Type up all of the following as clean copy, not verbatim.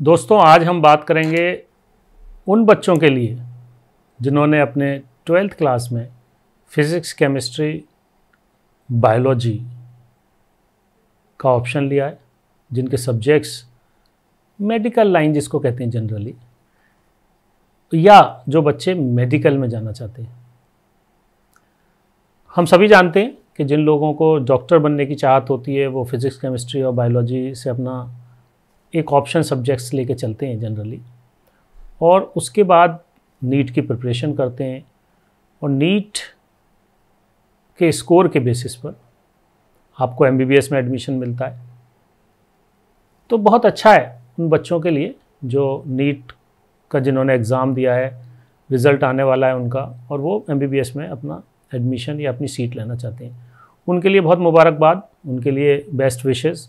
दोस्तों, आज हम बात करेंगे उन बच्चों के लिए जिन्होंने अपने 12th क्लास में फिज़िक्स, केमिस्ट्री, बायोलॉजी का ऑप्शन लिया है, जिनके सब्जेक्ट्स मेडिकल लाइन जिसको कहते हैं जनरली, या जो बच्चे मेडिकल में जाना चाहते हैं। हम सभी जानते हैं कि जिन लोगों को डॉक्टर बनने की चाहत होती है वो फिज़िक्स, केमिस्ट्री और बायोलॉजी से अपना एक ऑप्शन सब्जेक्ट्स लेके चलते हैं जनरली, और उसके बाद नीट की प्रिपरेशन करते हैं और नीट के स्कोर के बेसिस पर आपको एमबीबीएस में एडमिशन मिलता है। तो बहुत अच्छा है उन बच्चों के लिए जो नीट का जिन्होंने एग्ज़ाम दिया है, रिज़ल्ट आने वाला है उनका, और वो एमबीबीएस में अपना एडमिशन या अपनी सीट लेना चाहते हैं। उनके लिए बहुत मुबारकबाद, उनके लिए बेस्ट विशेस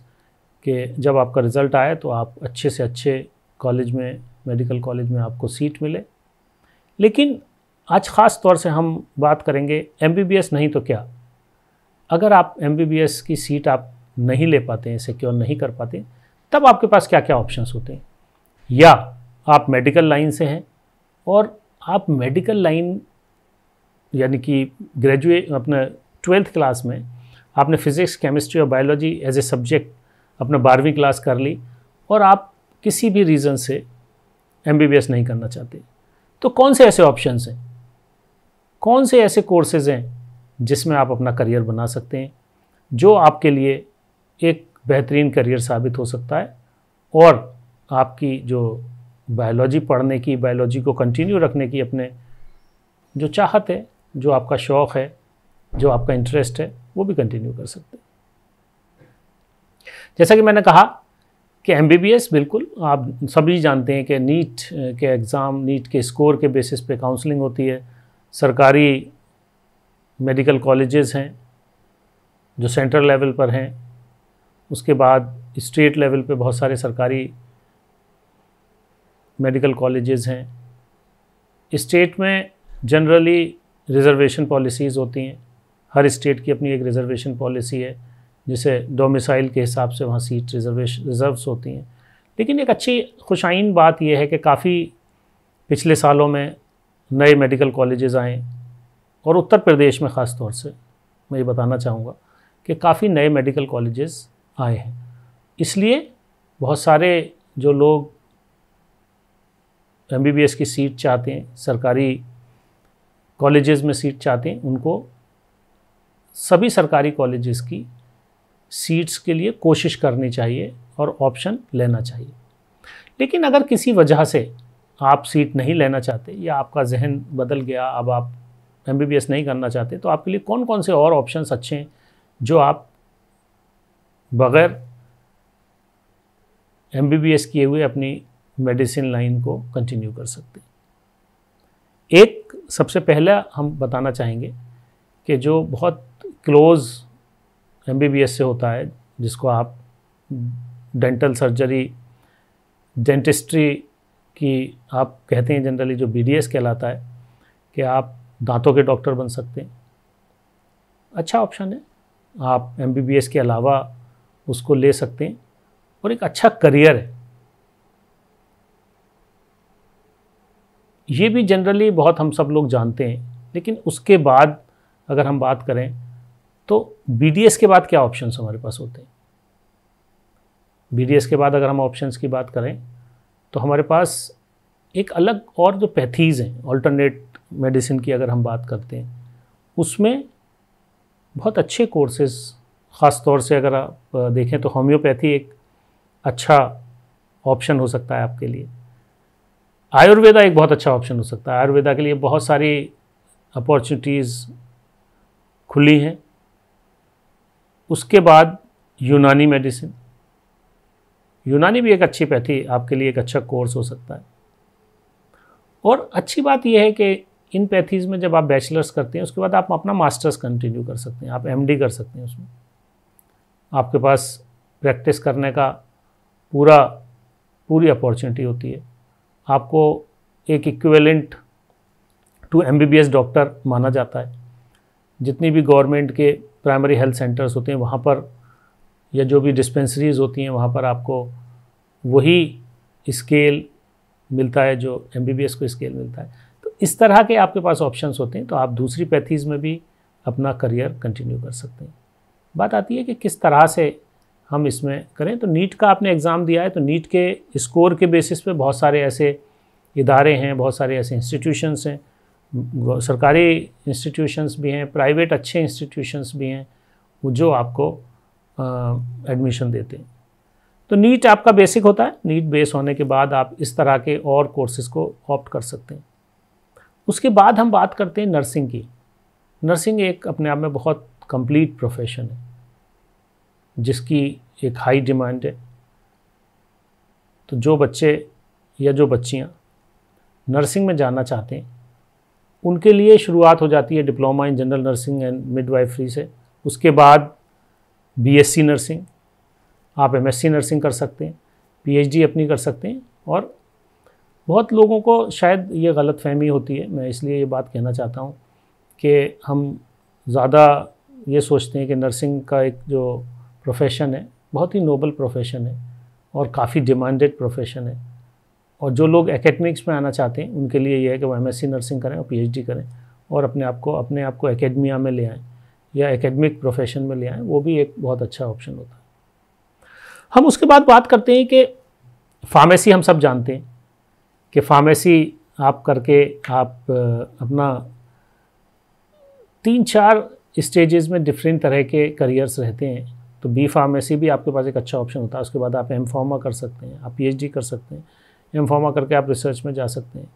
कि जब आपका रिज़ल्ट आए तो आप अच्छे से अच्छे कॉलेज में, मेडिकल कॉलेज में आपको सीट मिले। लेकिन आज ख़ास तौर से हम बात करेंगे एमबीबीएस नहीं तो क्या। अगर आप एमबीबीएस की सीट आप नहीं ले पाते हैं, सिक्योर नहीं कर पाते, तब आपके पास क्या क्या ऑप्शंस होते हैं। या आप मेडिकल लाइन से हैं और आप मेडिकल लाइन यानी कि ग्रेजुएट अपने 12th क्लास में आपने फिज़िक्स, केमिस्ट्री और बायोलॉजी एज ए सब्जेक्ट अपना 12वीं क्लास कर ली और आप किसी भी रीज़न से एमबीबीएस नहीं करना चाहते, तो कौन से ऐसे ऑप्शंस हैं, कौन से ऐसे कोर्सेज़ हैं जिसमें आप अपना करियर बना सकते हैं, जो आपके लिए एक बेहतरीन करियर साबित हो सकता है और आपकी जो बायोलॉजी पढ़ने की, बायोलॉजी को कंटिन्यू रखने की अपने जो चाहत है, जो आपका शौक़ है, जो आपका इंटरेस्ट है, वो भी कंटिन्यू कर सकते हैं। जैसा कि मैंने कहा कि एमबीबीएस बिल्कुल आप सभी जानते हैं कि नीट के एग्ज़ाम, नीट के स्कोर के बेसिस पे काउंसलिंग होती है। सरकारी मेडिकल कॉलेजेस हैं जो सेंट्रल लेवल पर हैं, उसके बाद स्टेट लेवल पे बहुत सारे सरकारी मेडिकल कॉलेजेस हैं। स्टेट में जनरली रिज़र्वेशन पॉलिसीज़ होती हैं, हर स्टेट की अपनी एक रिज़र्वेशन पॉलिसी है, जिसे डोमिसाइल के हिसाब से वहाँ सीट रिज़र्व्स होती हैं। लेकिन एक अच्छी खुशाइन बात यह है कि काफ़ी पिछले सालों में नए मेडिकल कॉलेजेस आए, और उत्तर प्रदेश में ख़ास तौर से मैं ये बताना चाहूँगा कि काफ़ी नए मेडिकल कॉलेजेस आए हैं। इसलिए बहुत सारे जो लोग एमबीबीएस की सीट चाहते हैं, सरकारी कॉलेजेस में सीट चाहते हैं, उनको सभी सरकारी कॉलेजेस की सीट्स के लिए कोशिश करनी चाहिए और ऑप्शन लेना चाहिए। लेकिन अगर किसी वजह से आप सीट नहीं लेना चाहते या आपका जहन बदल गया, अब आप एमबीबीएस नहीं करना चाहते, तो आपके लिए कौन कौन से और ऑप्शंस अच्छे हैं जो आप बग़ैर एमबीबीएस किए हुए अपनी मेडिसिन लाइन को कंटिन्यू कर सकते हैं। एक सबसे पहला हम बताना चाहेंगे कि जो बहुत क्लोज़ एमबीबीएस से होता है, जिसको आप डेंटल सर्जरी, डेंटिस्ट्री की आप कहते हैं जनरली, जो बीडीएस कहलाता है, कि आप दांतों के डॉक्टर बन सकते हैं। अच्छा ऑप्शन है, आप एमबीबीएस के अलावा उसको ले सकते हैं और एक अच्छा करियर है। ये भी जनरली बहुत हम सब लोग जानते हैं। लेकिन उसके बाद अगर हम बात करें तो बीडीएस के बाद क्या ऑप्शंस हमारे पास होते हैं। बीडीएस के बाद अगर हम ऑप्शंस की बात करें तो हमारे पास एक अलग और जो पैथीज़ हैं, अल्टरनेट मेडिसिन की अगर हम बात करते हैं, उसमें बहुत अच्छे कोर्सेज़, ख़ास तौर से अगर आप देखें तो होम्योपैथी एक अच्छा ऑप्शन हो सकता है आपके लिए। आयुर्वेदा एक बहुत अच्छा ऑप्शन हो सकता है। आयुर्वेदा के लिए बहुत सारी अपॉर्चुनिटीज़ खुली हैं। उसके बाद यूनानी मेडिसिन, यूनानी भी एक अच्छी पैथी आपके लिए एक अच्छा कोर्स हो सकता है। और अच्छी बात यह है कि इन पैथीज़ में जब आप बैचलर्स करते हैं, उसके बाद आप अपना मास्टर्स कंटिन्यू कर सकते हैं, आप एमडी कर सकते हैं। उसमें आपके पास प्रैक्टिस करने का पूरी अपॉर्चुनिटी होती है। आपको एक इक्विवेलेंट टू एमबीबीएस डॉक्टर माना जाता है। जितनी भी गवर्नमेंट के प्राइमरी हेल्थ सेंटर्स होते हैं वहाँ पर, या जो भी डिस्पेंसरीज़ होती हैं वहाँ पर आपको वही स्केल मिलता है, जो MBBS को स्केल मिलता है। तो इस तरह के आपके पास ऑप्शंस होते हैं, तो आप दूसरी पैथीज़ में भी अपना करियर कंटिन्यू कर सकते हैं। बात आती है कि किस तरह से हम इसमें करें। तो नीट का आपने एग्ज़ाम दिया है, तो नीट के स्कोर के बेसिस पे बहुत सारे ऐसे इदारे हैं, बहुत सारे ऐसे इंस्टीट्यूशंस हैं, सरकारी इंस्टीट्यूशंस भी हैं, प्राइवेट अच्छे इंस्टीट्यूशंस भी हैं, वो जो आपको एडमिशन देते हैं। तो नीट आपका बेसिक होता है। नीट बेस होने के बाद आप इस तरह के और कोर्सेज़ को ऑप्ट कर सकते हैं। उसके बाद हम बात करते हैं नर्सिंग की। नर्सिंग एक अपने आप में बहुत कंप्लीट प्रोफेशन है, जिसकी एक हाई डिमांड है। तो जो बच्चे या जो बच्चियाँ नर्सिंग में जाना चाहते हैं, उनके लिए शुरुआत हो जाती है diploma in general nursing and midwifery से। उसके बाद BSc नर्सिंग, आप MSc नर्सिंग कर सकते हैं, PhD अपनी कर सकते हैं। और बहुत लोगों को शायद ये गलत फहमी होती है, मैं इसलिए ये बात कहना चाहता हूँ कि हम ज़्यादा ये सोचते हैं कि नर्सिंग का एक जो प्रोफेशन है बहुत ही नोबल प्रोफेशन है और काफ़ी डिमांडेड प्रोफेशन है। और जो लोग एकेडमिक्स में आना चाहते हैं उनके लिए ये है कि वो MSc नर्सिंग करें और PhD करें और अपने आप को एकेडमिया में ले आएँ या एकेडमिक प्रोफेशन में ले आएँ, वो भी एक बहुत अच्छा ऑप्शन होता है। हम उसके बाद बात करते हैं कि फार्मेसी, हम सब जानते हैं कि फार्मेसी आप करके आप अपना 3-4 स्टेजेस में डिफरेंट तरह के करियर्स रहते हैं। तो B फार्मेसी भी आपके पास एक अच्छा ऑप्शन होता है। उसके बाद आप M.Pharma कर सकते हैं, आप PhD कर सकते हैं, M.Pharma करके आप रिसर्च में जा सकते हैं।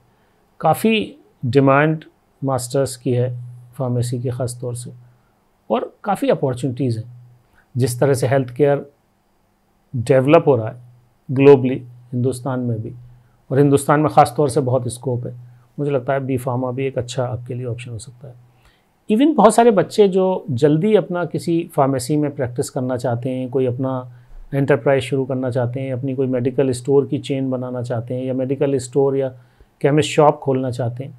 काफ़ी डिमांड मास्टर्स की है फार्मेसी की ख़ास तौर से, और काफ़ी अपॉर्चुनिटीज़ हैं। जिस तरह से हेल्थ केयर डेवलप हो रहा है ग्लोबली, हिंदुस्तान में भी, और हिंदुस्तान में ख़ास तौर से बहुत स्कोप है, मुझे लगता है B Pharma भी एक अच्छा आपके लिए ऑप्शन हो सकता है। इवन बहुत सारे बच्चे जो जल्दी अपना किसी फार्मेसी में प्रैक्टिस करना चाहते हैं, कोई अपना एंटरप्राइज शुरू करना चाहते हैं, अपनी कोई मेडिकल स्टोर की चेन बनाना चाहते हैं, या मेडिकल स्टोर या केमिस्ट शॉप खोलना चाहते हैं,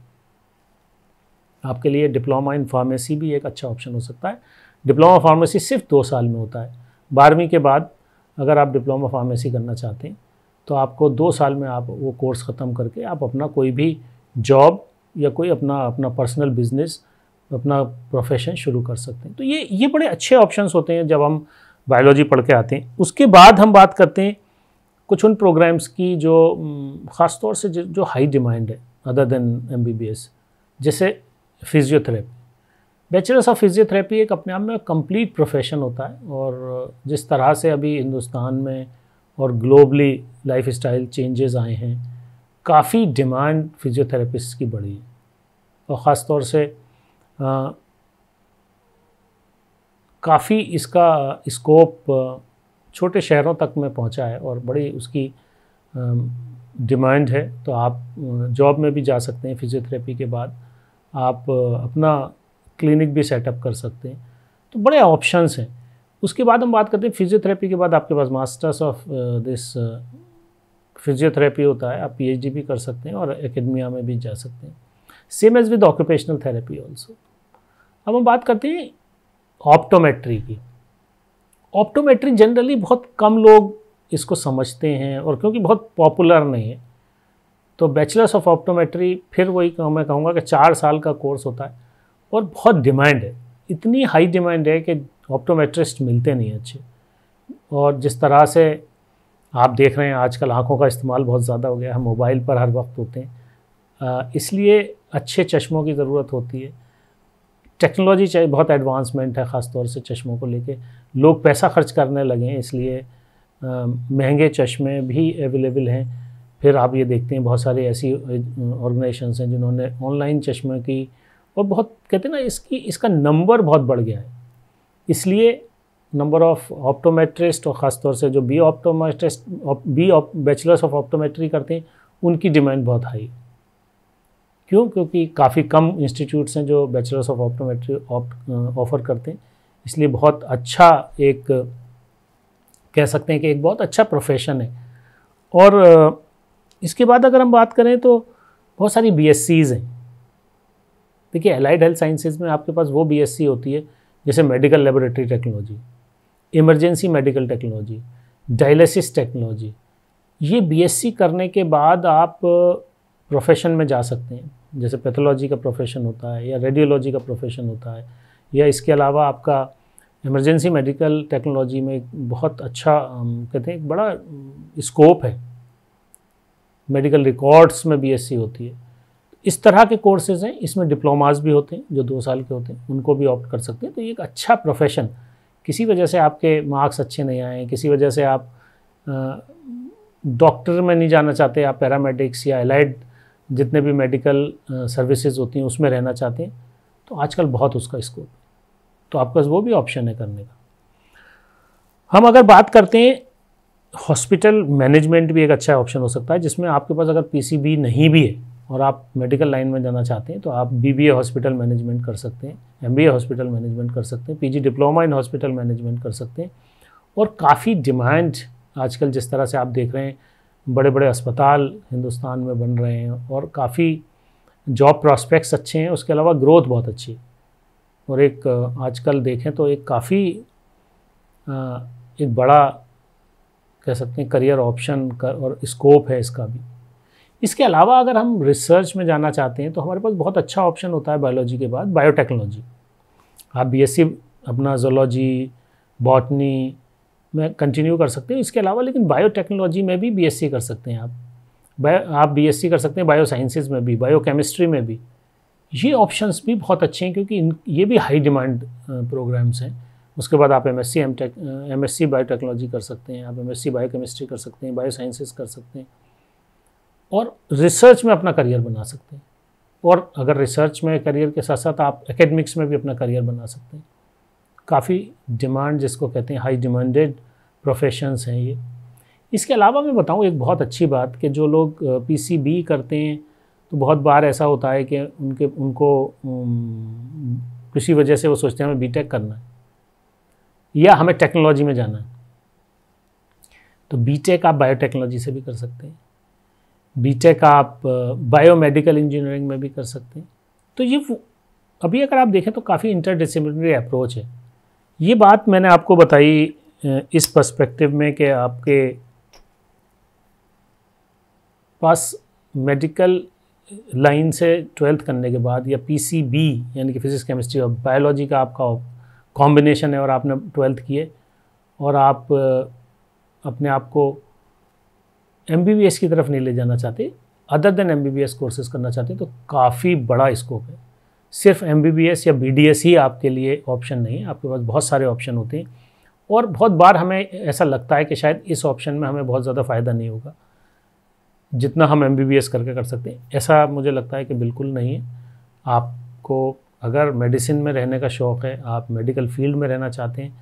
आपके लिए डिप्लोमा इन फार्मेसी भी एक अच्छा ऑप्शन हो सकता है। डिप्लोमा फार्मेसी सिर्फ 2 साल में होता है। 12वीं के बाद अगर आप डिप्लोमा फार्मेसी करना चाहते हैं तो आपको 2 साल में आप वो कोर्स ख़त्म करके आप अपना कोई भी जॉब या कोई अपना पर्सनल बिजनेस, अपना प्रोफेशन शुरू कर सकते हैं। तो ये बड़े अच्छे ऑप्शंस होते हैं जब हम बायोलॉजी पढ़ के आते हैं। उसके बाद हम बात करते हैं कुछ उन प्रोग्राम्स की जो ख़ास तौर से जो हाई डिमांड है अदर देन MBBS, जैसे फिजियोथेरेपी। बैचलर्स ऑफ फिजियोथेरेपी एक अपने आप में कंप्लीट प्रोफेशन होता है, और जिस तरह से अभी हिंदुस्तान में और ग्लोबली लाइफस्टाइल चेंजेस आए हैं, काफ़ी डिमांड फिजियोथेरेपिस्ट की बढ़ी है। और ख़ास तौर से काफ़ी इसका स्कोप छोटे शहरों तक में पहुंचा है और बड़ी उसकी डिमांड है। तो आप जॉब में भी जा सकते हैं, फिजियोथेरेपी के बाद आप अपना क्लिनिक भी सेटअप कर सकते हैं। तो बड़े ऑप्शंस हैं। उसके बाद हम बात करते हैं फिजियोथेरेपी के बाद आपके पास मास्टर्स ऑफ दिस फिजियोथेरेपी होता है, आप PhD भी कर सकते हैं और एकेडमिया में भी जा सकते हैं। Same as with occupational therapy also. अब हम बात करते हैं ऑप्टोमेट्री की। ऑप्टोमेट्री जनरली बहुत कम लोग इसको समझते हैं, और क्योंकि बहुत पॉपुलर नहीं है, तो बैचलर्स ऑफ ऑप्टोमेट्री फिर वही मैं कहूँगा कि 4 साल का कोर्स होता है और बहुत डिमांड है। इतनी हाई डिमांड है कि ऑप्टोमेट्रिस्ट मिलते नहीं अच्छे। और जिस तरह से आप देख रहे हैं आजकल आँखों का इस्तेमाल बहुत ज़्यादा हो गया है, हम मोबाइल पर हर वक्त होते हैं, इसलिए अच्छे चश्मों की ज़रूरत होती है। टेक्नोलॉजी चाहिए, बहुत एडवांसमेंट है ख़ास तौर से चश्मों को लेके, लोग पैसा खर्च करने लगे हैं, इसलिए महंगे चश्मे भी अवेलेबल हैं। फिर आप ये देखते हैं बहुत सारी ऐसी ऑर्गेनाइजेशंस हैं जिन्होंने ऑनलाइन चश्मे की, और बहुत कहते हैं ना इसका नंबर बहुत बढ़ गया है, इसलिए नंबर ऑफ़ ऑप्टोमेट्रिस्ट और ख़ास तौर से जो बैचलर्स ऑफ ऑप्टोमेट्री करते हैं उनकी डिमांड बहुत हाई। क्यों? क्योंकि काफ़ी कम इंस्टीट्यूट्स हैं जो बैचलर्स ऑफ ऑप्टोमेट्री ऑफ़र करते हैं, इसलिए बहुत अच्छा एक कह सकते हैं कि एक बहुत अच्छा प्रोफेशन है। और इसके बाद अगर हम बात करें तो बहुत सारी BSCs हैं। देखिए एलाइड हेल्थ साइंसेज में आपके पास वो BSc होती है जैसे medical laboratory technology, emergency medical technology, dialysis technology, ये बीएससी करने के बाद आप प्रोफेशन में जा सकते हैं, जैसे पैथोलॉजी का प्रोफेशन होता है या रेडियोलॉजी का प्रोफेशन होता है, या इसके अलावा आपका इमरजेंसी मेडिकल टेक्नोलॉजी में एक बहुत अच्छा कहते हैं एक बड़ा स्कोप है, मेडिकल रिकॉर्ड्स में बीएससी होती है। इस तरह के कोर्सेज़ हैं, इसमें डिप्लोमास भी होते हैं जो 2 साल के होते हैं, उनको भी ऑप्ट कर सकते हैं। तो ये एक अच्छा प्रोफेशन, किसी वजह से आपके मार्क्स अच्छे नहीं आए, किसी वजह से आप डॉक्टर में नहीं जाना चाहते, आप पैरामेडिक्स या एलाइड जितने भी मेडिकल सर्विसेज होती हैं उसमें रहना चाहते हैं, तो आजकल बहुत उसका स्कोप, तो आपका वो भी ऑप्शन है करने का। हम अगर बात करते हैं हॉस्पिटल मैनेजमेंट भी एक अच्छा ऑप्शन हो सकता है, जिसमें आपके पास अगर पीसीबी नहीं भी है और आप मेडिकल लाइन में जाना चाहते हैं तो आप बीबीए हॉस्पिटल मैनेजमेंट कर सकते हैं, एमबीए हॉस्पिटल मैनेजमेंट कर सकते हैं, PG diploma in hospital management कर सकते हैं। और काफ़ी डिमांड आजकल जिस तरह से आप देख रहे हैं, बड़े बड़े अस्पताल हिंदुस्तान में बन रहे हैं और काफ़ी जॉब प्रॉस्पेक्ट्स अच्छे हैं, उसके अलावा ग्रोथ बहुत अच्छी है। और एक आजकल देखें तो एक काफ़ी एक बड़ा कह सकते हैं करियर ऑप्शन का और स्कोप है इसका भी। इसके अलावा अगर हम रिसर्च में जाना चाहते हैं तो हमारे पास बहुत अच्छा ऑप्शन होता है बायोलॉजी के बाद बायोटेक्नोलॉजी। आप बीएससी अपना ज़ूलॉजी, बॉटनी में कंटिन्यू कर सकते हैं, इसके अलावा लेकिन बायोटेक्नोलॉजी में भी बीएससी कर सकते हैं आप बीएससी कर सकते हैं बायो साइंसेज में भी, बायोकेमिस्ट्री में भी। ये ऑप्शंस भी बहुत अच्छे हैं क्योंकि ये भी हाई डिमांड प्रोग्राम्स हैं। उसके बाद आप एमएससी बायोटेक्नोलॉजी कर सकते हैं, आप एमएससी बायोकेमिस्ट्री कर सकते हैं, बायो साइंसेज कर सकते हैं और रिसर्च में अपना करियर बना सकते हैं। और अगर रिसर्च में करियर के साथ साथ आप एकेडमिक्स में भी अपना करियर बना सकते हैं। काफ़ी डिमांड जिसको कहते हैं हाई डिमांडेड प्रोफेशंस हैं ये। इसके अलावा मैं बताऊं एक बहुत अच्छी बात कि जो लोग पीसीबी करते हैं तो बहुत बार ऐसा होता है कि उनको किसी वजह से वो सोचते हैं हमें बीटेक करना है या हमें टेक्नोलॉजी में जाना है, तो बीटेक आप बायोटेक्नोलॉजी से भी कर सकते हैं, बीटेक आप बायोमेडिकल इंजीनियरिंग में भी कर सकते हैं। तो ये अभी अगर आप देखें तो काफ़ी इंटरडिसिप्लिनरी अप्रोच है। ये बात मैंने आपको बताई इस पर्सपेक्टिव में कि आपके पास मेडिकल लाइन से 12th करने के बाद या पीसीबी यानी कि फिजिक्स केमिस्ट्री और बायोलॉजी का आपका कॉम्बिनेशन है और आपने 12th किए और आप अपने आप को एमबीबीएस की तरफ नहीं ले जाना चाहते, अदर देन एमबीबीएस कोर्सेज करना चाहते हैं, तो काफ़ी बड़ा स्कोप है। सिर्फ एमबीबीएस या बीडीएस ही आपके लिए ऑप्शन नहीं है, आपके पास बहुत सारे ऑप्शन होते हैं। और बहुत बार हमें ऐसा लगता है कि शायद इस ऑप्शन में हमें बहुत ज़्यादा फ़ायदा नहीं होगा जितना हम एमबीबीएस करके कर सकते हैं। ऐसा मुझे लगता है कि बिल्कुल नहीं है। आपको अगर मेडिसिन में रहने का शौक़ है, आप मेडिकल फील्ड में रहना चाहते हैं,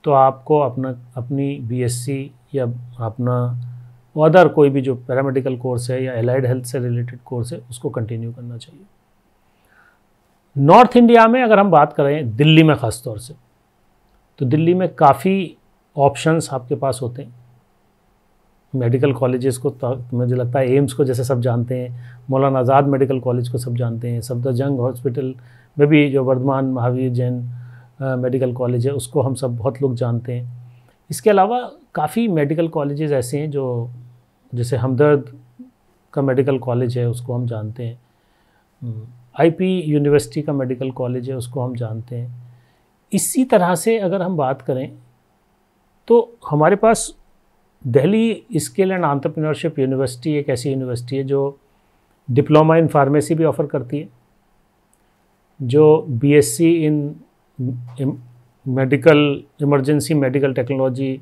तो आपको अपनी बीएससी या अपना अदर कोई भी जो पैरामेडिकल कोर्स है या एलाइड हेल्थ से रिलेटेड कोर्स है उसको कंटिन्यू करना चाहिए। नॉर्थ इंडिया में अगर हम बात करें, दिल्ली में ख़ास तौर से, तो दिल्ली में काफ़ी ऑप्शंस आपके पास होते हैं। मेडिकल कॉलेजेस को मुझे लगता है एम्स को जैसे सब जानते हैं, मौलाना आज़ाद मेडिकल कॉलेज को सब जानते हैं, सफदरजंग हॉस्पिटल में भी जो वर्धमान महावीर जैन मेडिकल कॉलेज है उसको हम सब बहुत लोग जानते हैं। इसके अलावा काफ़ी मेडिकल कॉलेजेस ऐसे हैं जो जैसे हमदर्द का मेडिकल कॉलेज है उसको हम जानते हैं, आईपी यूनिवर्सिटी का मेडिकल कॉलेज है उसको हम जानते हैं। इसी तरह से अगर हम बात करें तो हमारे पास Delhi skill and entrepreneurship university एक ऐसी यूनिवर्सिटी है जो डिप्लोमा इन फार्मेसी भी ऑफ़र करती है, जो BSc in medical emergency medical technology,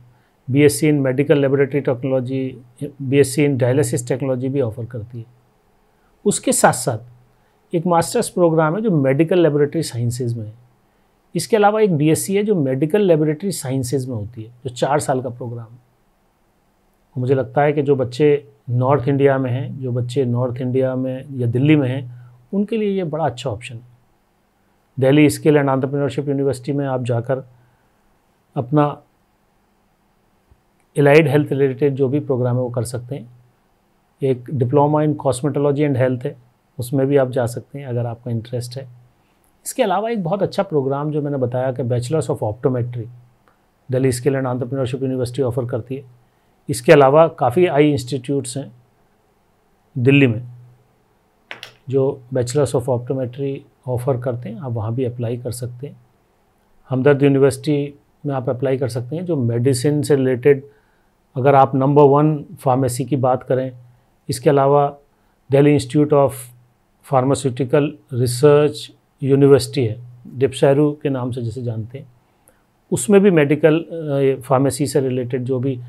BSc in medical laboratory technology, BSc in dialysis technology भी ऑफ़र करती है। उसके साथ साथ एक मास्टर्स प्रोग्राम है जो मेडिकल लेबोरेटरी साइंसेज में है। इसके अलावा एक बीएससी है जो मेडिकल लेबोरेटरी साइंसेज में होती है, जो 4 साल का प्रोग्राम है। मुझे लगता है कि जो बच्चे नॉर्थ इंडिया में हैं, जो बच्चे नॉर्थ इंडिया में या दिल्ली में हैं, उनके लिए ये बड़ा अच्छा ऑप्शन है। Delhi skill and entrepreneurship university में आप जाकर अपना एलाइड हेल्थ रिलेटेड जो भी प्रोग्राम है वो कर सकते हैं। एक diploma in cosmetology and health है, उसमें भी आप जा सकते हैं अगर आपका इंटरेस्ट है। इसके अलावा एक बहुत अच्छा प्रोग्राम जो मैंने बताया कि bachelors of optometry Delhi skill and entrepreneurship university offer करती है। इसके अलावा काफ़ी आई इंस्टीट्यूट्स हैं दिल्ली में जो बैचलर्स ऑफ ऑप्टोमेट्री ऑफ़र करते हैं, आप वहाँ भी अप्लाई कर सकते हैं। हमदर्द यूनिवर्सिटी में आप अप्लाई कर सकते हैं जो मेडिसिन से रिलेटेड, अगर आप नंबर 1 फार्मेसी की बात करें। इसके अलावा Delhi institute of pharmaceutical research university है, डिप्सैरू के नाम से जिसे जानते हैं, उसमें भी मेडिकल फार्मेसी से रिलेटेड जो भी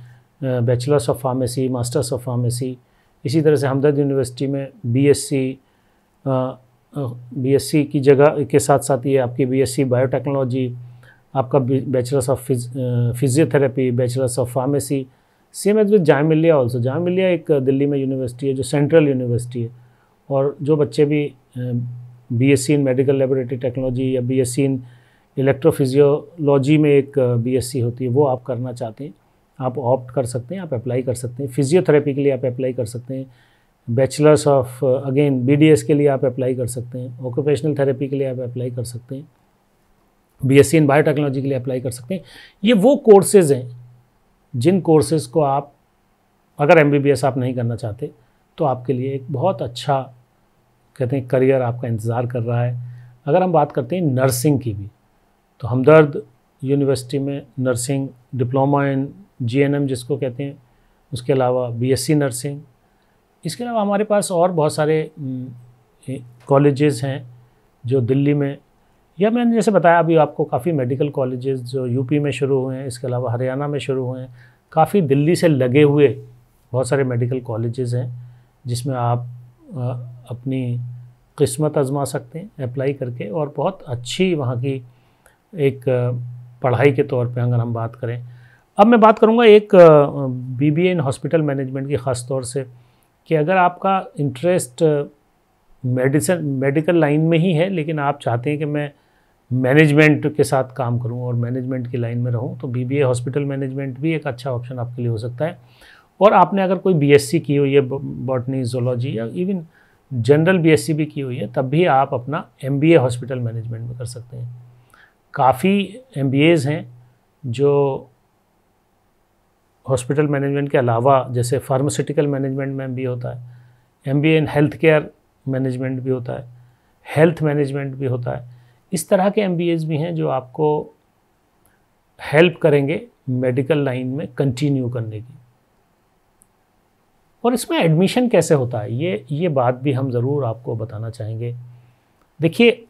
bachelors of pharmacy, masters of pharmacy, इसी तरह से हमदर्द यूनिवर्सिटी में बीएससी की जगह के साथ साथ ये आपकी बीएससी बायोटेक्नोलॉजी, आपका bachelors of physiotherapy, bachelors of pharmacy, same as with Jamia Millia also. Jamia Millia एक दिल्ली में यूनिवर्सिटी है जो सेंट्रल यूनिवर्सिटी है, और जो बच्चे भी BSc in medical laboratory technology या बीएससी इन इलेक्ट्रोफिजियोलॉजी में एक बीएससी होती है, वो आप करना चाहते हैं, आप ऑप्ट कर सकते हैं, आप अप्लाई कर सकते हैं। फिजियोथेरेपी के लिए आप अप्लाई कर सकते हैं, बैचलर्स ऑफ अगेन बीडीएस के लिए आप अप्लाई कर सकते हैं, ऑक्यूपेशनल थेरेपी के लिए आप अप्लाई कर सकते हैं, बीएससी इन बायोटेक्नोलॉजी के लिए अप्लाई कर सकते हैं। ये वो कोर्सेज़ हैं जिन कोर्सेज़ को आप, अगर एमबीबीएस आप नहीं करना चाहते तो आपके लिए एक बहुत अच्छा कहते हैं करियर आपका इंतज़ार कर रहा है। अगर हम बात करते हैं नर्सिंग की भी, तो हमदर्द यूनिवर्सिटी में नर्सिंग डिप्लोमा इन जीएनएम जिसको कहते हैं, उसके अलावा बीएससी नर्सिंग, इसके अलावा हमारे पास और बहुत सारे कॉलेजेस हैं जो दिल्ली में, या मैंने जैसे बताया अभी आपको, काफ़ी मेडिकल कॉलेजेस जो यूपी में शुरू हुए हैं, इसके अलावा हरियाणा में शुरू हुए हैं, काफ़ी दिल्ली से लगे हुए बहुत सारे मेडिकल कॉलेजेस हैं जिसमें आप अपनी किस्मत आजमा सकते हैं अप्लाई करके, और बहुत अच्छी वहाँ की एक पढ़ाई के तौर पे अगर हम बात करें। अब मैं बात करूँगा एक बीबीए इन हॉस्पिटल मैनेजमेंट की ख़ास तौर से, कि अगर आपका इंटरेस्ट मेडिकल लाइन में ही है लेकिन आप चाहते हैं कि मैं मैनेजमेंट के साथ काम करूं और मैनेजमेंट की लाइन में रहूं, तो बीबीए हॉस्पिटल मैनेजमेंट भी एक अच्छा ऑप्शन आपके लिए हो सकता है। और आपने अगर कोई बीएससी की हुई है बॉटनी, ज़ूलॉजी, या इवन जनरल बीएससी भी की हुई है, तब भी आप अपना एमबीए हॉस्पिटल मैनेजमेंट में कर सकते हैं। काफ़ी एमबीएज़ हैं जो हॉस्पिटल मैनेजमेंट के अलावा, जैसे फार्मास्यूटिकल मैनेजमेंट में एमबीए होता है, MBA in health care management भी होता है, हेल्थ मैनेजमेंट भी होता है। इस तरह के एमबीएज़ भी हैं जो आपको हेल्प करेंगे मेडिकल लाइन में कंटिन्यू करने की। और इसमें एडमिशन कैसे होता है, ये बात भी हम ज़रूर आपको बताना चाहेंगे। देखिए,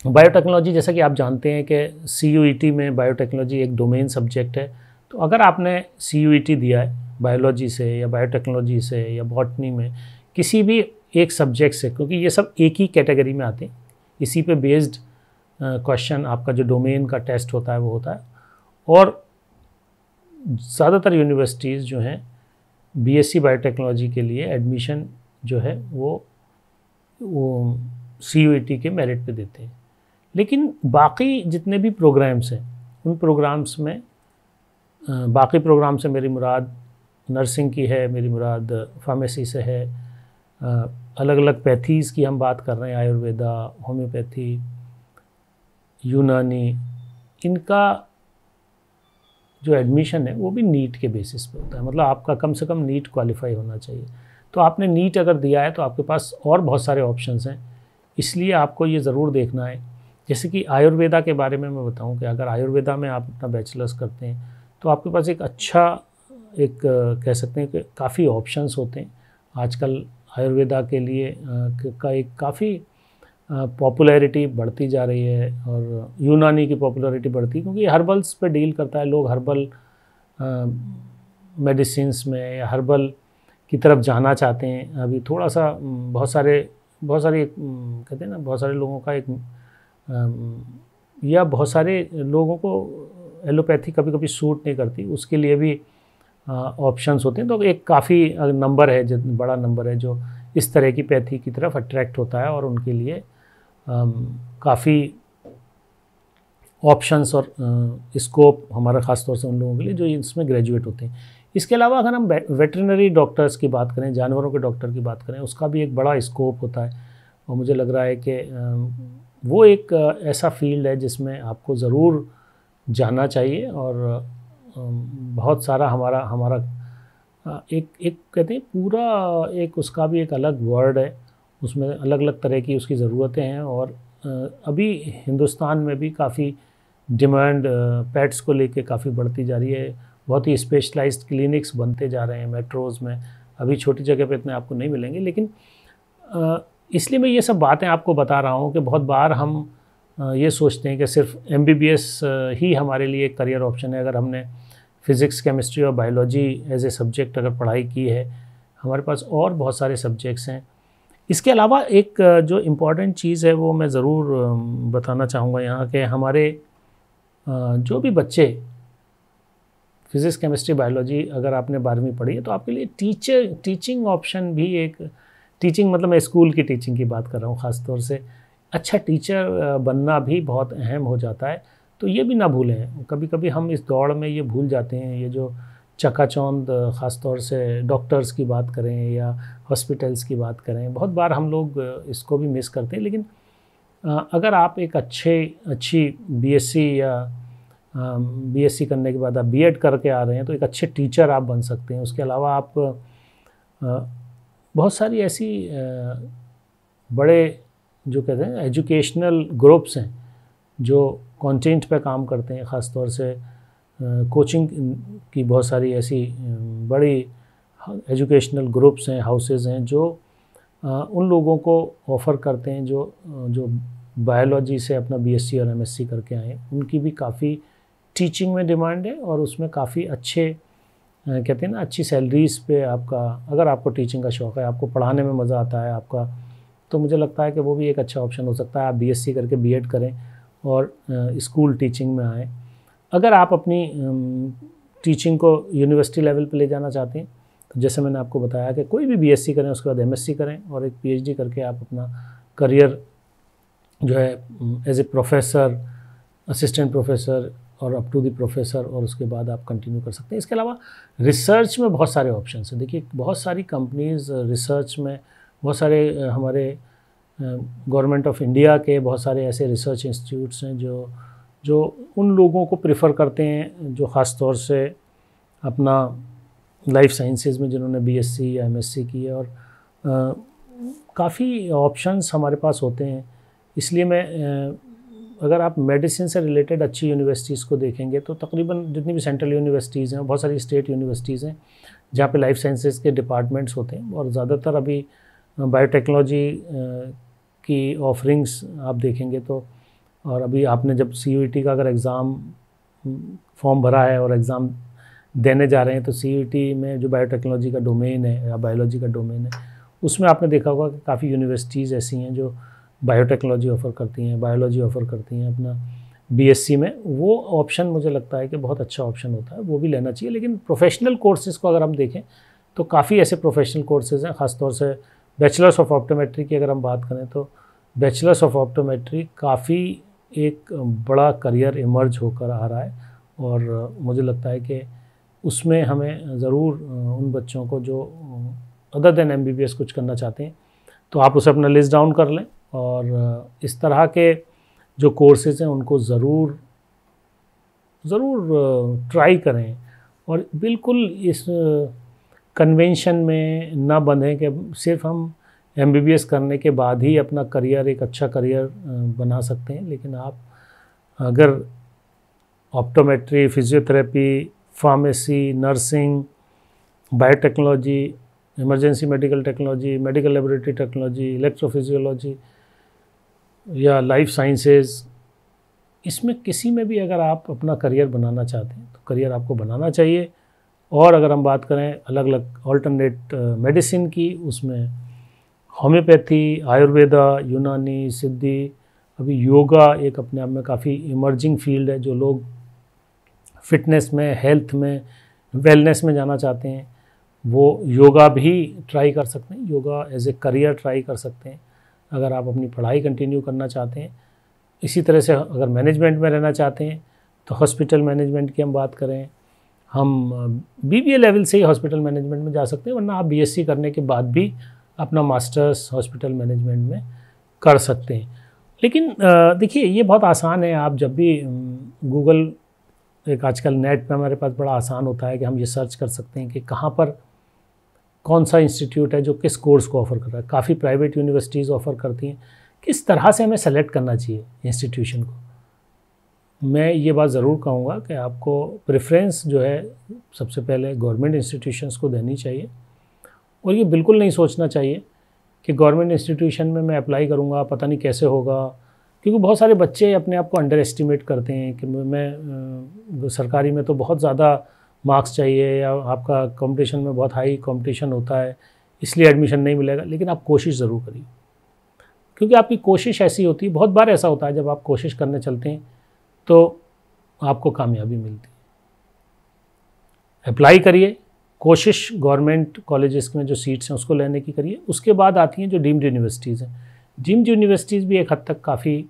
बायोटेक्नोलॉजी, जैसा कि आप जानते हैं कि सीयूईटी में बायोटेक्नोलॉजी एक डोमेन सब्जेक्ट है, तो अगर आपने सीयूईटी दिया है बायोलॉजी से या बायोटेक्नोलॉजी से या बॉटनी में किसी भी एक सब्जेक्ट से, क्योंकि ये सब एक ही कैटेगरी में आते हैं, इसी पे बेस्ड क्वेश्चन आपका जो डोमेन का टेस्ट होता है वो होता है। और ज़्यादातर यूनिवर्सिटीज़ जो हैं बीएससी बायोटेक्नोलॉजी के लिए एडमिशन जो है वो सीयूईटी के मेरिट पे देते हैं। लेकिन बाकी जितने भी प्रोग्राम्स हैं, उन प्रोग्राम्स में बाकी प्रोग्राम से मेरी मुराद नर्सिंग की है, मेरी मुराद फार्मेसी से है, अलग अलग पैथीज़ की हम बात कर रहे हैं, आयुर्वेदा, होम्योपैथी, यूनानी, इनका जो एडमिशन है वो भी नीट के बेसिस पे होता है। मतलब आपका कम से कम नीट क्वालिफाई होना चाहिए। तो आपने नीट अगर दिया है तो आपके पास और बहुत सारे ऑप्शंस हैं, इसलिए आपको ये ज़रूर देखना है। जैसे कि आयुर्वेदा के बारे में मैं बताऊं कि अगर आयुर्वेदा में आप अपना बैचलर्स करते हैं तो आपके पास एक अच्छा एक कह सकते हैं कि काफ़ी ऑप्शंस होते हैं। आजकल आयुर्वेदा के लिए का एक काफ़ी पॉपुलैरिटी बढ़ती जा रही है, और यूनानी की पॉपुलैरिटी बढ़ती है क्योंकि हर्बल्स पे डील करता है। लोग हर्बल मेडिसिन्स में या हर्बल की तरफ जाना चाहते हैं। अभी थोड़ा सा बहुत सारे कहते हैं ना, बहुत सारे लोगों का एक या बहुत सारे लोगों को एलोपैथी कभी कभी सूट नहीं करती, उसके लिए भी ऑप्शंस होते हैं। तो एक काफ़ी नंबर है, जो बड़ा नंबर है जो इस तरह की पैथी की तरफ अट्रैक्ट होता है, और उनके लिए काफ़ी ऑप्शंस और स्कोप हमारा ख़ास तौर से उन लोगों के लिए जो इसमें ग्रेजुएट होते हैं। इसके अलावा अगर हम वेटरनरी डॉक्टर्स की बात करें, जानवरों के डॉक्टर की बात करें, उसका भी एक बड़ा स्कोप होता है। और मुझे लग रहा है कि वो एक ऐसा फील्ड है जिसमें आपको ज़रूर जाना चाहिए। और बहुत सारा हमारा एक एक कहते हैं पूरा एक उसका भी एक अलग वर्ड है, उसमें अलग अलग तरह की उसकी ज़रूरतें हैं। और अभी हिंदुस्तान में भी काफ़ी डिमांड पेट्स को लेके काफ़ी बढ़ती जा रही है। बहुत ही स्पेशलाइज्ड क्लिनिक्स बनते जा रहे हैं मेट्रोज़ में। अभी छोटी जगह पे इतने आपको नहीं मिलेंगे, लेकिन इसलिए मैं ये सब बातें आपको बता रहा हूँ कि बहुत बार हम ये सोचते हैं कि सिर्फ एमबीबीएस ही हमारे लिए एक करियर ऑप्शन है। अगर हमने फ़िज़िक्स, केमिस्ट्री और बायोलॉजी एज ए सब्जेक्ट अगर पढ़ाई की है, हमारे पास और बहुत सारे सब्जेक्ट्स हैं। इसके अलावा एक जो इम्पॉर्टेंट चीज़ है वो मैं ज़रूर बताना चाहूँगा यहाँ के हमारे जो भी बच्चे फ़िज़िक्स, केमिस्ट्री, बायोलॉजी अगर आपने 12वीं पढ़ी है तो आपके लिए टीचिंग ऑप्शन भी एक, टीचिंग मतलब मैं स्कूल की टीचिंग की बात कर रहा हूँ ख़ास तौर से, अच्छा टीचर बनना भी बहुत अहम हो जाता है। तो ये भी ना भूलें, कभी कभी हम इस दौड़ में ये भूल जाते हैं। ये जो चकाचौंध ख़ास तौर से डॉक्टर्स की बात करें या हॉस्पिटल्स की बात करें, बहुत बार हम लोग इसको भी मिस करते हैं। लेकिन अगर आप एक अच्छी बीएससी या बीएससी करने के बाद आप बीएड करके आ रहे हैं तो एक अच्छे टीचर आप बन सकते हैं। उसके अलावा आप बहुत सारी ऐसी बड़े जो कहते हैं एजुकेशनल ग्रुप्स हैं जो कंटेंट पे काम करते हैं, ख़ास तौर से कोचिंग की बहुत सारी ऐसी बड़ी एजुकेशनल ग्रुप्स हैं, हाउसेस हैं जो उन लोगों को ऑफ़र करते हैं जो बायोलॉजी से अपना बीएससी और एमएससी करके आए हैं। उनकी भी काफ़ी टीचिंग में डिमांड है और उसमें काफ़ी अच्छे कहते हैं ना अच्छी सैलरीज़ पे आपका, अगर आपको टीचिंग का शौक़ है, आपको पढ़ाने में मज़ा आता है आपका, तो मुझे लगता है कि वो भी एक अच्छा ऑप्शन हो सकता है। आप बीएससी करके बीएड करें और स्कूल टीचिंग में आएँ। अगर आप अपनी टीचिंग को यूनिवर्सिटी लेवल पे ले जाना चाहते हैं तो जैसे मैंने आपको बताया कि कोई भी बीएससी करें, उसके बाद एमएससी करें और एक पीएचडी करके आप अपना करियर जो है as a professor, assistant professor और अप टू द प्रोफेसर, और उसके बाद आप कंटिन्यू कर सकते हैं। इसके अलावा रिसर्च में बहुत सारे ऑप्शंस हैं। देखिए बहुत सारी कंपनीज़ रिसर्च में, बहुत सारे हमारे गवर्नमेंट ऑफ इंडिया के बहुत सारे ऐसे रिसर्च इंस्टीट्यूट्स हैं जो उन लोगों को प्रेफर करते हैं जो ख़ास तौर से अपना लाइफ साइंसेज में जिन्होंने बीएससी या एमएससी की है। और काफ़ी ऑप्शंस हमारे पास होते हैं। इसलिए मैं अगर आप मेडिसिन से रिलेटेड अच्छी यूनिवर्सिटीज़ को देखेंगे तो तकरीबन जितनी भी सेंट्रल यूनिवर्सिटीज़ हैं, बहुत सारी स्टेट यूनिवर्सिटीज़ हैं जहाँ पे लाइफ साइंसेज के डिपार्टमेंट्स होते हैं। और ज़्यादातर अभी बायोटेक्नोलॉजी की ऑफरिंग्स आप देखेंगे तो, और अभी आपने जब सीयूईटी का अगर एग्ज़ाम फॉर्म भरा है और एग्ज़ाम देने जा रहे हैं तो सीयूईटी में जो बायोटेक्नोलॉजी का डोमेन है या बायोलॉजी का डोमेन है, उसमें आपने देखा होगा कि काफ़ी यूनिवर्सिटीज़ ऐसी हैं जो बायोटेक्नोलॉजी ऑफ़र करती हैं, बायोलॉजी ऑफ़र करती हैं अपना बीएससी में। वो ऑप्शन मुझे लगता है कि बहुत अच्छा ऑप्शन होता है, वो भी लेना चाहिए। लेकिन प्रोफेशनल कोर्सेज़ को अगर हम देखें तो काफ़ी ऐसे प्रोफेशनल कोर्सेज़ हैं, ख़ासतौर से बैचलर्स ऑफ ऑप्टोमेट्री की अगर हम बात करें तो बैचलर्स ऑफ ऑप्टोमेट्री काफ़ी एक बड़ा करियर इमर्ज होकर आ रहा है। और मुझे लगता है कि उसमें हमें ज़रूर उन बच्चों को जो अदर देन एमबीबीएस कुछ करना चाहते हैं तो आप उसे अपना लिस्ट डाउन कर लें और इस तरह के जो कोर्सेज़ हैं उनको ज़रूर ट्राई करें। और बिल्कुल इस कन्वेंशन में ना बंधें कि सिर्फ हम एमबीबीएस करने के बाद ही अपना करियर, एक अच्छा करियर बना सकते हैं। लेकिन आप अगर optometry, physiotherapy, pharmacy, nursing, biotechnology, emergency medical technology, medical laboratory technology, electrophysiology या लाइफ साइंसेज, इसमें किसी में भी अगर आप अपना करियर बनाना चाहते हैं तो करियर आपको बनाना चाहिए। और अगर हम बात करें अलग अलग ऑल्टरनेट मेडिसिन की, उसमें होम्योपैथी, आयुर्वेदा, यूनानी, सिद्धि, अभी योगा एक अपने आप में काफ़ी इमर्जिंग फील्ड है। जो लोग फिटनेस में, हेल्थ में, वेलनेस में जाना चाहते हैं वो योगा भी ट्राई कर सकते हैं, yoga as a career try कर सकते हैं अगर आप अपनी पढ़ाई कंटिन्यू करना चाहते हैं। इसी तरह से अगर मैनेजमेंट में रहना चाहते हैं तो हॉस्पिटल मैनेजमेंट की हम बात करें, हम बीबीए लेवल से ही हॉस्पिटल मैनेजमेंट में जा सकते हैं, वरना आप बीएससी करने के बाद भी अपना मास्टर्स हॉस्पिटल मैनेजमेंट में कर सकते हैं। लेकिन देखिए ये बहुत आसान है। आप जब भी गूगल, एक आजकल नेट पे हमारे पास बड़ा आसान होता है कि हम ये सर्च कर सकते हैं कि कहाँ पर कौन सा इंस्टीट्यूट है जो किस कोर्स को ऑफ़र कर रहा है। काफ़ी प्राइवेट यूनिवर्सिटीज़ ऑफ़र करती हैं। किस तरह से हमें सेलेक्ट करना चाहिए इंस्टीट्यूशन को। मैं ये बात ज़रूर कहूँगा कि आपको प्रेफरेंस जो है सबसे पहले गवर्नमेंट इंस्टीट्यूशंस को देनी चाहिए, और ये बिल्कुल नहीं सोचना चाहिए कि गवर्नमेंट इंस्टीट्यूशन में मैं अप्लाई करूँगा पता नहीं कैसे होगा, क्योंकि बहुत सारे बच्चे अपने आप को अंडर एस्टिमेट करते हैं कि मैं सरकारी में तो बहुत ज़्यादा मार्क्स चाहिए, या आपका कंपटीशन में बहुत हाई कंपटीशन होता है इसलिए एडमिशन नहीं मिलेगा। लेकिन आप कोशिश ज़रूर करिए, क्योंकि आपकी कोशिश ऐसी होती है, बहुत बार ऐसा होता है जब आप कोशिश करने चलते हैं तो आपको कामयाबी मिलती है। अप्लाई करिए, कोशिश गवर्नमेंट कॉलेजेस में जो सीट्स हैं उसको लेने की करिए। उसके बाद आती हैं जो डीम्ड यूनिवर्सिटीज़ हैं। डीम्ड यूनिवर्सिटीज़ भी एक हद तक काफ़ी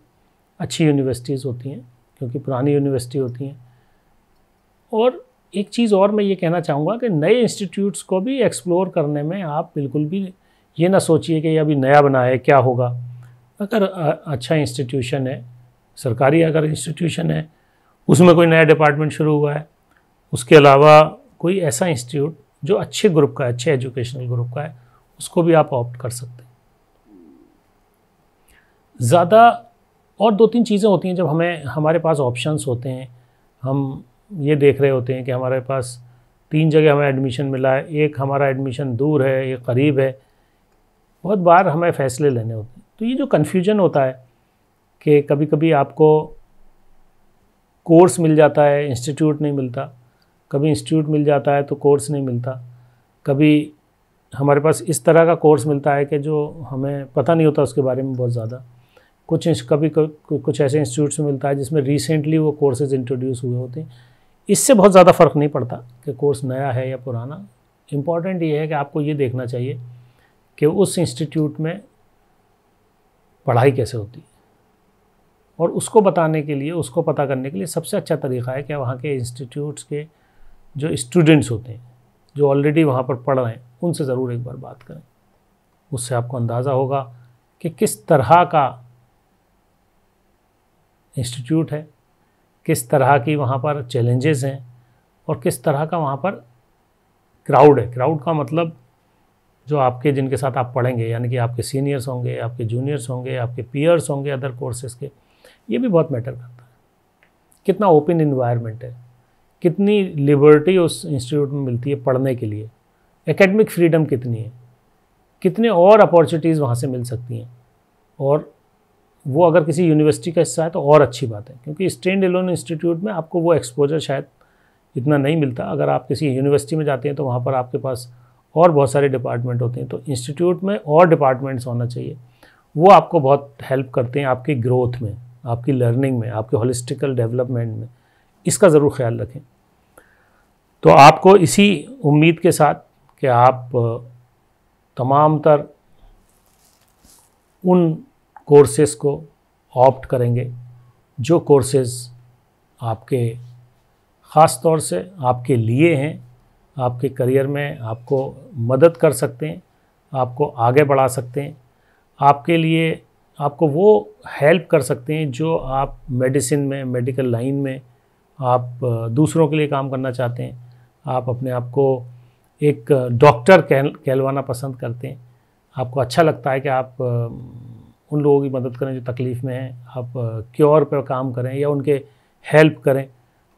अच्छी यूनिवर्सिटीज़ होती हैं, क्योंकि पुरानी यूनिवर्सिटी होती हैं। और एक चीज़ और मैं ये कहना चाहूँगा कि नए इंस्टीट्यूट्स को भी एक्सप्लोर करने में आप बिल्कुल भी ये ना सोचिए कि ये अभी नया बना है क्या होगा। अगर अच्छा इंस्टीट्यूशन है, सरकारी अगर इंस्टीट्यूशन है, उसमें कोई नया डिपार्टमेंट शुरू हुआ है, उसके अलावा कोई ऐसा इंस्टीट्यूट जो अच्छे ग्रुप का है, अच्छे एजुकेशनल ग्रुप का है, उसको भी आप ऑप्ट कर सकते हैं। ज़्यादा और 2-3 चीज़ें होती हैं जब हमारे पास ऑप्शंस होते हैं, हम ये देख रहे होते हैं कि हमारे पास 3 जगह हमें एडमिशन मिला है, एक हमारा एडमिशन दूर है, एक करीब है। बहुत बार हमें फ़ैसले लेने होते हैं, तो ये जो कन्फ्यूजन होता है कि कभी कभी आपको कोर्स मिल जाता है, इंस्टीट्यूट नहीं मिलता, कभी इंस्टीट्यूट मिल जाता है तो कोर्स नहीं मिलता, कभी हमारे पास इस तरह का कोर्स मिलता है कि जो हमें पता नहीं होता उसके बारे में बहुत ज़्यादा। कुछ ऐसे इंस्टीट्यूट्स में मिलता है जिसमें रिसेंटली वो कोर्सेज इंट्रोड्यूस हुए होते हैं। इससे बहुत ज़्यादा फ़र्क नहीं पड़ता कि कोर्स नया है या पुराना। इम्पॉर्टेंट ये है कि आपको ये देखना चाहिए कि उस इंस्टीट्यूट में पढ़ाई कैसे होती है, और उसको बताने के लिए, उसको पता करने के लिए सबसे अच्छा तरीका है कि वहाँ के इंस्टीट्यूट्स के जो स्टूडेंट्स होते हैं, जो ऑलरेडी वहाँ पर पढ़ रहे हैं, उनसे ज़रूर एक बार बात करें। उससे आपको अंदाज़ा होगा कि किस तरह का इंस्टीट्यूट है, किस तरह की वहाँ पर चैलेंजेस हैं, और किस तरह का वहाँ पर क्राउड है। क्राउड का मतलब जो आपके जिनके साथ आप पढ़ेंगे, यानी कि आपके सीनियर्स होंगे, आपके जूनियर्स होंगे, आपके पीयर्स होंगे अदर कोर्सेज़ के, ये भी बहुत मैटर करता है। कितना ओपन इन्वायरमेंट है, कितनी लिबर्टी उस इंस्टीट्यूट में मिलती है पढ़ने के लिए, एकेडमिक फ्रीडम कितनी है, कितने और अपॉर्चुनिटीज़ वहाँ से मिल सकती हैं। और वो अगर किसी यूनिवर्सिटी का हिस्सा है तो और अच्छी बात है, क्योंकि स्टैंड एलोन इंस्टीट्यूट में आपको वो एक्सपोजर शायद इतना नहीं मिलता। अगर आप किसी यूनिवर्सिटी में जाते हैं तो वहाँ पर आपके पास और बहुत सारे डिपार्टमेंट होते हैं, तो इंस्टीट्यूट में और डिपार्टमेंट्स होना चाहिए। वो आपको बहुत हेल्प करते हैं आपकी ग्रोथ में, आपकी लर्निंग में, आपके होलिस्टिकल डेवलपमेंट में। इसका ज़रूर ख्याल रखें। तो आपको इसी उम्मीद के साथ कि आप तमाम तर उन कोर्सेज़ को ऑप्ट करेंगे जो कोर्सेज़ आपके ख़ास तौर से आपके लिए हैं, आपके करियर में आपको मदद कर सकते हैं, आपको आगे बढ़ा सकते हैं, आपके लिए आपको वो हेल्प कर सकते हैं जो आप मेडिसिन में, मेडिकल लाइन में आप दूसरों के लिए काम करना चाहते हैं, आप अपने आप को एक डॉक्टर कहलवाना पसंद करते हैं, आपको अच्छा लगता है कि आप उन लोगों की मदद करें जो तकलीफ़ में हैं, आप क्योर पर काम करें या उनके हेल्प करें,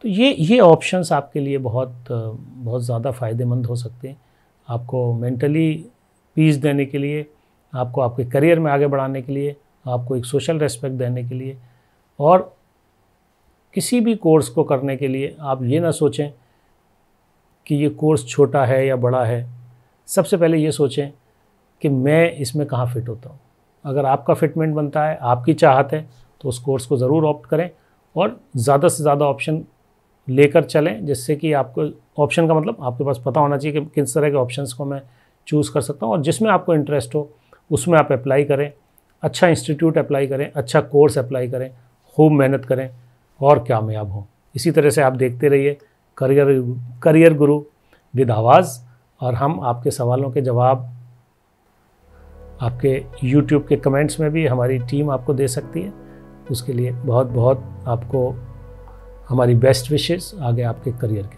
तो ये ऑप्शंस आपके लिए बहुत ज़्यादा फ़ायदेमंद हो सकते हैं। आपको मेंटली पीस देने के लिए, आपको आपके करियर में आगे बढ़ाने के लिए, आपको एक सोशल रेस्पेक्ट देने के लिए, और किसी भी कोर्स को करने के लिए आप ये ना सोचें कि ये कोर्स छोटा है या बड़ा है। सबसे पहले ये सोचें कि मैं इसमें कहाँ फ़िट होता हूँ। अगर आपका फिटमेंट बनता है, आपकी चाहत है, तो उस कोर्स को ज़रूर ऑप्ट करें, और ज़्यादा से ज़्यादा ऑप्शन लेकर चलें, जिससे कि आपको, ऑप्शन का मतलब आपके पास पता होना चाहिए कि किस तरह के ऑप्शंस को मैं चूज़ कर सकता हूँ, और जिसमें आपको इंटरेस्ट हो उसमें आप अप्लाई करें, अच्छा इंस्टीट्यूट अप्लाई करें, अच्छा कोर्स अप्लाई करें, खूब मेहनत करें और कामयाब हों। इसी तरह से आप देखते रहिए करियर गुरु विद आवाज़, और हम आपके सवालों के जवाब आपके YouTube के कमेंट्स में भी हमारी टीम आपको दे सकती है। उसके लिए बहुत बहुत आपको हमारी बेस्ट विशेस आगे आपके करियर के